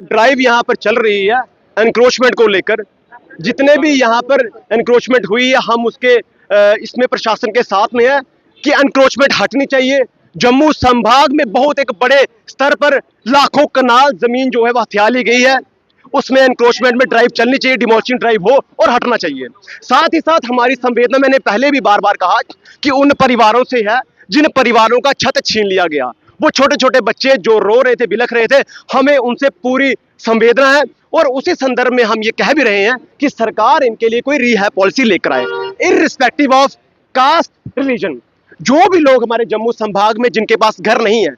Drive यहाँ पर चल रही है एनक्रोचमेंट को लेकर, जितने भी यहाँ पर एनक्रोचमेंट हुई है हम उसके इसमें प्रशासन के साथ में है कि एनक्रोचमेंट हटनी चाहिए। जम्मू संभाग में बहुत एक बड़े स्तर पर लाखों कनाल जमीन जो है वह हथिया ली गई है, उसमें एनक्रोचमेंट में ड्राइव चलनी चाहिए, डिमोलिशिंग ड्राइव हो और हटना चाहिए। साथ ही साथ हमारी संवेदना, मैंने पहले भी बार बार कहा कि उन परिवारों से है जिन परिवारों का छत छीन लिया गया, वो छोटे छोटे बच्चे जो रो रहे थे, बिलख रहे थे, हमें उनसे पूरी संवेदना है। और उसी संदर्भ में हम ये कह भी रहे हैं कि सरकार इनके लिए कोई रिहैब पॉलिसी लेकर आए, इररिस्पेक्टिव ऑफ कास्ट, रिलीजन। जो भी लोग हमारे जम्मू संभाग में जिनके पास घर नहीं है,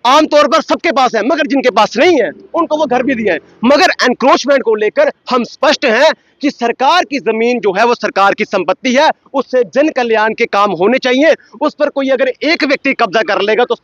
आमतौर पर सबके पास है, मगर जिनके पास नहीं है उनको वो घर भी दिए हैं। मगर एनक्रोचमेंट को लेकर हम स्पष्ट हैं कि सरकार की जमीन जो है वो सरकार की संपत्ति है, उससे जन कल्याण के काम होने चाहिए। उस पर कोई अगर एक व्यक्ति कब्जा कर लेगा तो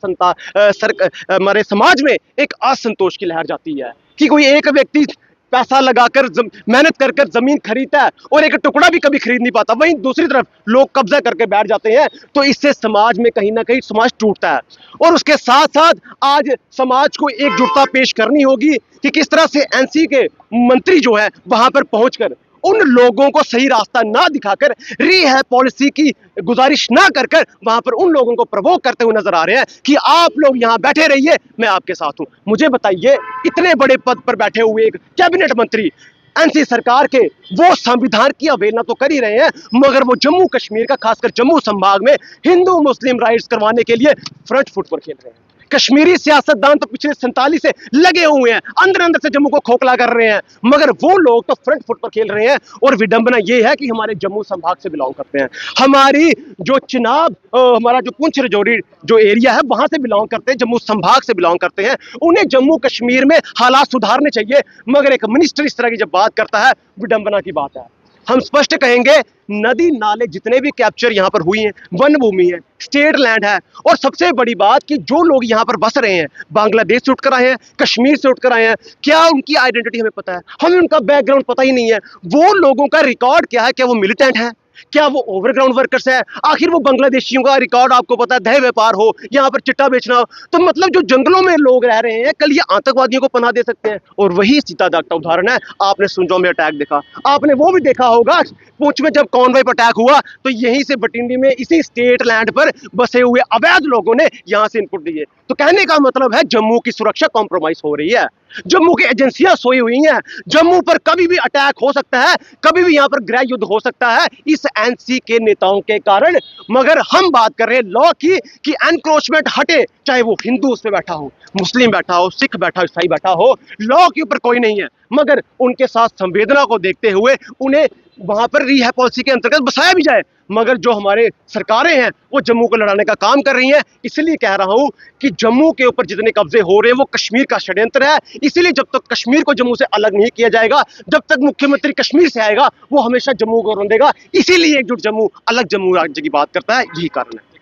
हमारे समाज में एक असंतोष की लहर जाती है कि कोई एक व्यक्ति पैसा लगाकर मेहनत कर जमीन खरीदता है और एक टुकड़ा भी कभी खरीद नहीं पाता, वहीं दूसरी तरफ लोग कब्जा करके बैठ जाते हैं, तो इससे समाज में कहीं ना कहीं समाज टूटता है। और उसके साथ साथ आज समाज को एकजुटता पेश करनी होगी कि किस तरह से एनसी के मंत्री जो है वहां पर पहुंचकर उन लोगों को सही रास्ता ना दिखाकर रिहैब पॉलिसी की गुजारिश ना कर वहां पर उन लोगों को प्रवोक करते हुए नजर आ रहे हैं कि आप लोग यहां बैठे रहिए, मैं आपके साथ हूं। मुझे बताइए, इतने बड़े पद पर बैठे हुए एक कैबिनेट मंत्री एनसी सरकार के, वो संविधान की अवहेलना तो कर ही रहे हैं, मगर वो जम्मू कश्मीर का, खासकर जम्मू संभाग में हिंदू मुस्लिम राइट्स करवाने के लिए फ्रंट फुट पर खेल रहे हैं। कश्मीरी सियासतदान तो पिछले 47 से लगे हुए हैं, अंदर अंदर से जम्मू को खोखला कर रहे हैं, मगर वो लोग तो फ्रंट फुट पर खेल रहे हैं। और विडंबना ये है कि हमारे जम्मू संभाग से बिलोंग करते हैं, हमारी जो चिनाब, हमारा जो पुंछ राजौरी जो एरिया है वहां से बिलोंग करते हैं, जम्मू संभाग से बिलोंग करते हैं। उन्हें जम्मू कश्मीर में हालात सुधारने चाहिए, मगर एक मिनिस्टर इस तरह की जब बात करता है, विडंबना की बात है। हम स्पष्ट कहेंगे, नदी नाले जितने भी कैप्चर यहाँ पर हुई हैं, वन भूमि है, स्टेट लैंड है, और सबसे बड़ी बात कि जो लोग यहाँ पर बस रहे हैं बांग्लादेश से उठकर आए हैं, कश्मीर से उठकर आए हैं, क्या उनकी आइडेंटिटी हमें पता है? हमें उनका बैकग्राउंड पता ही नहीं है। वो लोगों का रिकॉर्ड क्या है? क्या वो मिलिटेंट है? क्या वो ओवरग्राउंड वर्कर्स है? आखिर वो बांग्लादेशियों का रिकॉर्ड आपको पता है, देह व्यापार हो, यहाँ पर चिट्टा बेचना हो, तो मतलब जो जंगलों में लोग रह रहे हैं, कल ये आतंकवादियों को पनाह दे सकते हैं। और वही सीधा दागता उदाहरण है, आपने सुंजो में अटैक देखा, आपने वो भी देखा होगा पुंछ में जब कॉन्वॉय पर अटैक हुआ, तो यहीं से बटिंडी में इसी स्टेट लैंड पर बसे हुए अवैध लोगों ने यहां से इनपुट दिए। तो कहने का मतलब है जम्मू की सुरक्षा कॉम्प्रोमाइज हो रही है, जम्मू की एजेंसियां सोई हुई हैं, जम्मू पर कभी भी अटैक हो सकता है, कभी भी यहां पर गृह युद्ध हो सकता है इस एनसी के नेताओं के कारण। मगर हम बात कर रहे हैं लॉ की कि एनक्रोचमेंट हटे, चाहे वो हिंदू उस पे बैठा हो, मुस्लिम बैठा हो, सिख बैठा हो, ईसाई बैठा हो, लॉ के ऊपर कोई नहीं है। मगर उनके साथ संवेदना को देखते हुए उन्हें वहां पर रिहैब पॉलिसी के अंतर्गत बसाया भी जाए। मगर जो हमारे सरकारें हैं वो जम्मू को लड़ाने का काम कर रही हैं। इसलिए कह रहा हूं कि जम्मू के ऊपर जितने कब्जे हो रहे हैं वो कश्मीर का षड्यंत्र है। इसीलिए जब तक कश्मीर को जम्मू से अलग नहीं किया जाएगा, जब तक मुख्यमंत्री कश्मीर से आएगा, वो हमेशा जम्मू को रोंदेगा। इसीलिए एकजुट जम्मू अलग जम्मू राज्य की बात करता है, यही कारण है।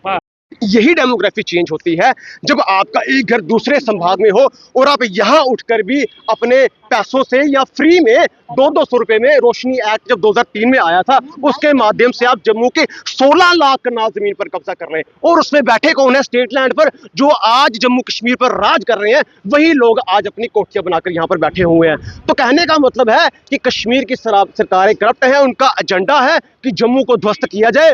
यही डेमोग्राफी चेंज होती है जब आपका एक घर दूसरे संभाग में हो और आप यहां उठकर भी अपने पैसों से या फ्री में 200 रुपए में, रोशनी एक्ट जब 2003 में आया था, उसके माध्यम से आप जम्मू के 16 लाख कनाल जमीन पर कब्जा कर रहे हैं। और उसमें बैठे कौन है? स्टेट लैंड पर जो आज जम्मू कश्मीर पर राज कर रहे हैं, वही लोग आज अपनी कोठियां बनाकर यहां पर बैठे हुए हैं। तो कहने का मतलब है कि कश्मीर की सरकारें करप्ट है, उनका एजेंडा है कि जम्मू को ध्वस्त किया जाए।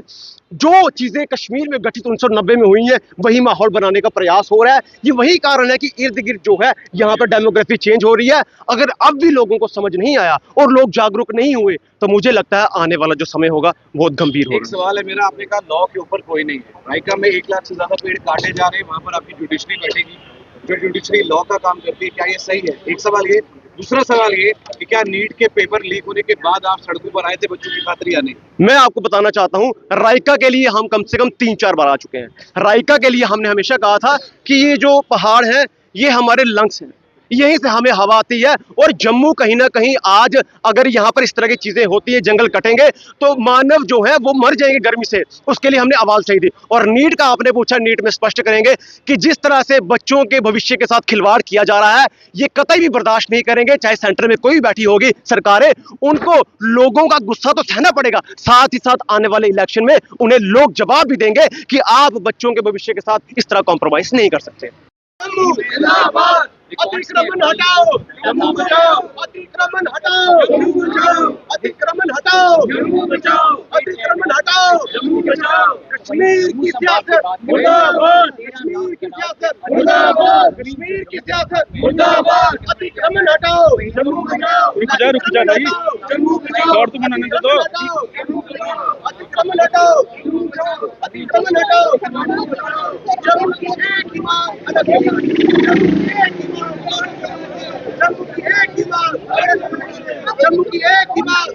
जो चीजें कश्मीर में गठित 1990 में हुई हैं, वही माहौल बनाने का प्रयास हो रहा है। ये वही कारण है कि इर्द गिर्द जो है यहाँ पर डेमोग्राफी चेंज हो रही है। अगर अब भी लोगों को समझ नहीं आया और लोग जागरूक नहीं हुए, तो मुझे लगता है आने वाला जो समय होगा बहुत गंभीर होगा। एक सवाल है मेरा, आपने कहा लॉ के ऊपर कोई नहीं है, रायका में 1 लाख से ज्यादा पेड़ काटे जा रहे हैं, वहां पर आपकी जुडिशरी बैठेगी, जो जुडिशरी लॉ का काम करती है, क्या ये सही है? एक सवाल ये। दूसरा सवाल ये कि क्या नीट के पेपर लीक होने के बाद आप सड़कों पर आए थे बच्चों की खातिर या नहीं? मैं आपको बताना चाहता हूं, रायका के लिए हम कम से कम 3-4 बार आ चुके हैं। रायका के लिए हमने हमेशा कहा था कि ये जो पहाड़ है ये हमारे लंग्स हैं, यहीं से हमें हवा आती है। और जम्मू कहीं ना कहीं आज अगर यहाँ पर इस तरह की चीजें होती है, जंगल कटेंगे, तो मानव जो है वो मर जाएंगे गर्मी से। उसके लिए हमने आवाज चाहिए थी। और नीट का आपने पूछा, नीट में स्पष्ट करेंगे कि जिस तरह से बच्चों के भविष्य के साथ खिलवाड़ किया जा रहा है, ये कतई भी बर्दाश्त नहीं करेंगे। चाहे सेंटर में कोई बैठी होगी सरकारें, उनको लोगों का गुस्सा तो सहना पड़ेगा, साथ ही साथ आने वाले इलेक्शन में उन्हें लोग जवाब भी देंगे कि आप बच्चों के भविष्य के साथ इस तरह कॉम्प्रोमाइज नहीं कर सकते। अतिक्रमण हटाओ, जम्मू बचाओ, अतिक्रमण हटाओ, जम्मू बचाओ, अतिक्रमण हटाओ, जम्मू बचाओ, अतिक्रमण हटाओ, जम्मू बचाओ। कश्मीर की सियासत मुर्दाबाद, कश्मीर की सियासत मुर्दाबाद, कश्मीर की सियासत मुर्दाबाद। अतिक्रमण हटाओ, जम्मू बचाओ, रुक जा भाई, जम्मू बचाओ, और तो मनाने दो। अतिक्रमण हटाओ, अतिक्रमण हटाओ, जम्मू की एक ही मांग, जम्मू की एक ही मांग, जम्मू की एक ही मांग,